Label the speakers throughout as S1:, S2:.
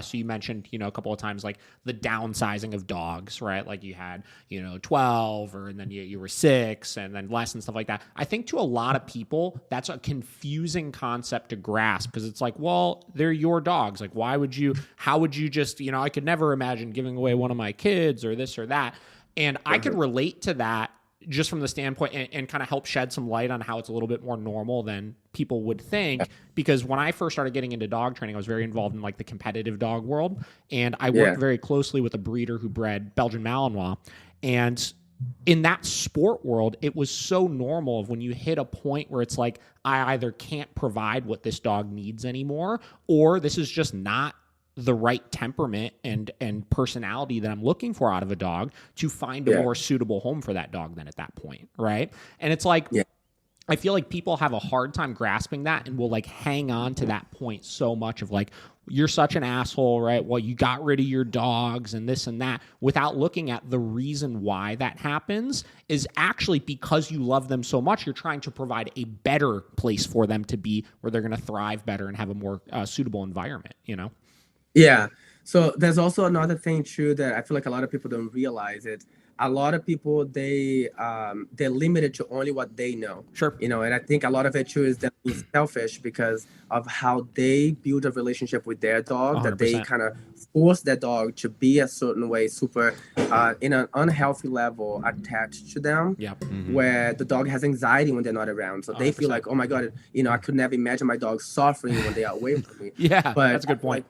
S1: So you mentioned, a couple of times like the downsizing of dogs, right? Like you had, 12 and then you were 6 and then less and stuff like that. I think to a lot of people, that's a confusing concept to grasp because it's like, well, they're your dogs. Like, how would you just, I could never imagine giving away one of my kids or this or that. And I could relate to that just from the standpoint and kind of help shed some light on how it's a little bit more normal than people would think. Because when I first started getting into dog training, I was very involved in like the competitive dog world. And I worked very closely with a breeder who bred Belgian Malinois. And in that sport world, it was so normal of when you hit a point where it's like, I either can't provide what this dog needs anymore, or this is just not the right temperament and personality that I'm looking for out of a dog to find a more suitable home for that dog than at that point. Right. And it's like, I feel like people have a hard time grasping that and will like hang on to that point so much of like, you're such an asshole, right? Well, you got rid of your dogs and this and that without looking at the reason why that happens is actually because you love them so much. You're trying to provide a better place for them to be where they're going to thrive better and have a more suitable environment,
S2: Yeah. So there's also another thing too that I feel like a lot of people don't realize it. A lot of people, they're limited to only what they know.
S1: Sure.
S2: And I think a lot of it too is that being selfish because of how they build a relationship with their dog,
S1: 100%.
S2: that they kind of force their dog to be a certain way, super in an unhealthy level attached to them, where the dog has anxiety when they're not around. So they
S1: 100%.
S2: feel like, oh my God, I could never imagine my dog suffering when they are away from me.
S1: Yeah,
S2: but
S1: that's a good point.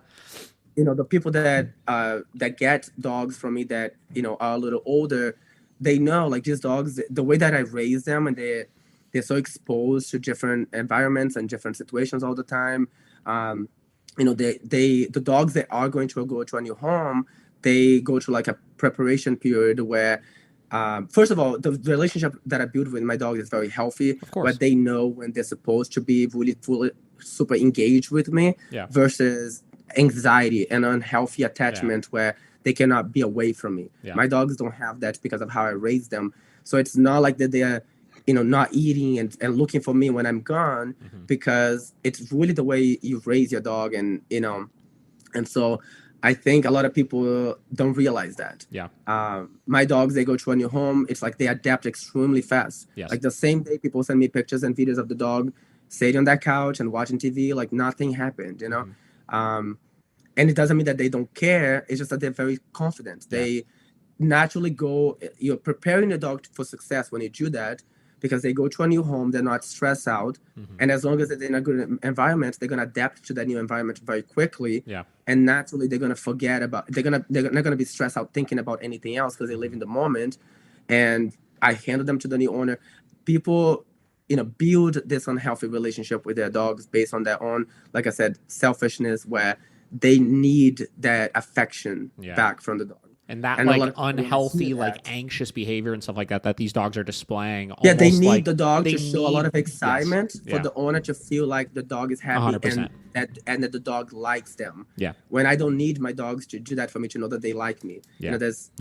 S2: The people that get dogs from me that are a little older, they know like these dogs, the way that I raise them, and they're so exposed to different environments and different situations all the time. The dogs that are going to go to a new home, they go to like a preparation period where first of all, the relationship that I build with my dog is very healthy, where they know when they're supposed to be really fully super engaged with me, versus anxiety and unhealthy attachment where they cannot be away from me. My dogs don't have that because of how I raised them. So it's not like that they're not eating and looking for me when I'm gone, because it's really the way you raise your dog. And so I think a lot of people don't realize that. My dogs, they go to a new home, it's like they adapt extremely fast. Like the same day people send me pictures and videos of the dog sitting on that couch and watching TV, like nothing happened, and it doesn't mean that they don't care. It's just that they're very confident. They naturally go, you're preparing the dog for success when you do that, because they go to a new home, they're not stressed out. And as long as they're in a good environment, they're going to adapt to that new environment very quickly. And naturally they're going to forget about, they're not going to be stressed out thinking about anything else because they live in the moment. And I handle them to the new owner. People, build this unhealthy relationship with their dogs based on their own, like I said, selfishness, where they need that affection back from the dog.
S1: And that like unhealthy, like anxious behavior and stuff like that these dogs are displaying.
S2: They need the dog to show a lot of excitement for the owner to feel like the dog is happy
S1: 100%.
S2: and that the dog likes them.
S1: Yeah.
S2: When I don't need my dogs to do that for me to know that they like me. There's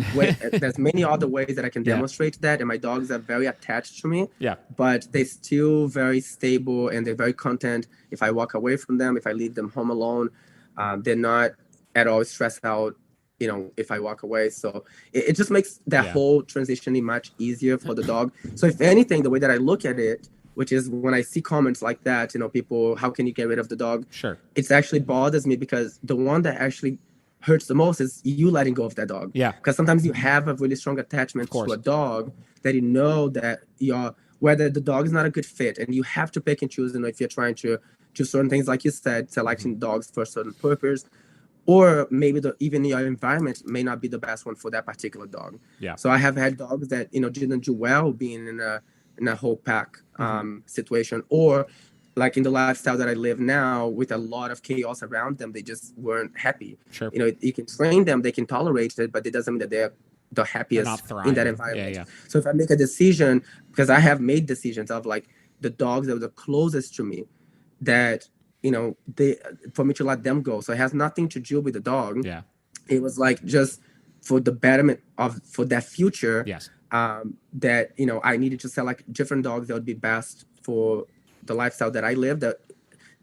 S2: many other ways that I can demonstrate that, and my dogs are very attached to me. But they're still very stable and they're very content if I walk away from them, if I leave them home alone. They're not at all stressed out, if I walk away. So it just makes that whole transitioning much easier for the dog. So if anything, the way that I look at it, which is when I see comments like that, people, how can you get rid of the dog?
S1: Sure.
S2: It actually bothers me, because the one that actually hurts the most is you letting go of that dog. Because sometimes you have a really strong attachment to a dog that that whether the dog is not a good fit, and you have to pick and choose, if you're trying to do certain things, like you said, selecting dogs for a certain purpose, or maybe even your environment may not be the best one for that particular dog. So I have had dogs that, didn't do well being in a whole pack situation, or like in the lifestyle that I live now with a lot of chaos around them, they just weren't happy.
S1: Sure.
S2: You can train them, they can tolerate it, but it doesn't mean that they're the happiest in that environment. So if I make a decision, because I have made decisions of like the dogs that were the closest to me, that for me to let them go. So it has nothing to do with the dog. It was like just for the betterment for that future. That I needed to select different dogs that would be best for the lifestyle that I live, that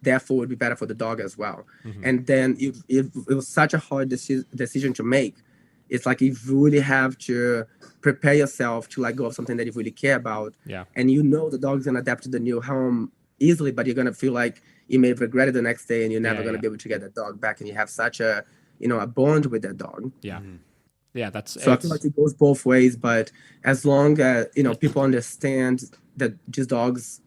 S2: therefore it would be better for the dog as well. And then it was such a hard decision to make. It's like you really have to prepare yourself to let go of something that you really care about.
S1: Yeah.
S2: And the dog's gonna adapt to the new home easily, but you're gonna feel like you may regret it the next day, and you're never gonna be able to get that dog back. And you have such a a bond with that dog.
S1: Yeah. Yeah,
S2: I feel like it goes both ways, but as long as people understand that these dogs,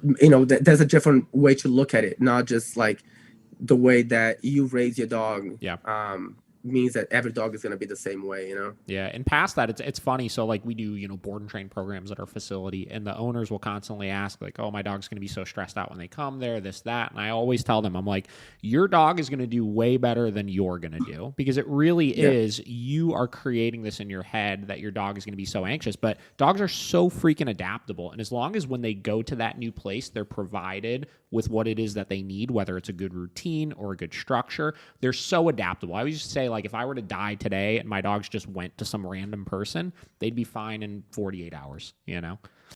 S2: there's a different way to look at it, not just like the way that you raise your dog. Means that every dog is going to be the same way,
S1: Yeah. And past that, it's funny. So like we do, board and train programs at our facility, and the owners will constantly ask like, oh, my dog's going to be so stressed out when they come there, this, that. And I always tell them, I'm like, your dog is going to do way better than you're going to do, because it really is, you are creating this in your head that your dog is going to be so anxious, but dogs are so freaking adaptable. And as long as when they go to that new place, they're provided with what it is that they need, whether it's a good routine or a good structure, they're so adaptable. I always just say, like, if I were to die today and my dogs just went to some random person, they'd be fine in 48 hours,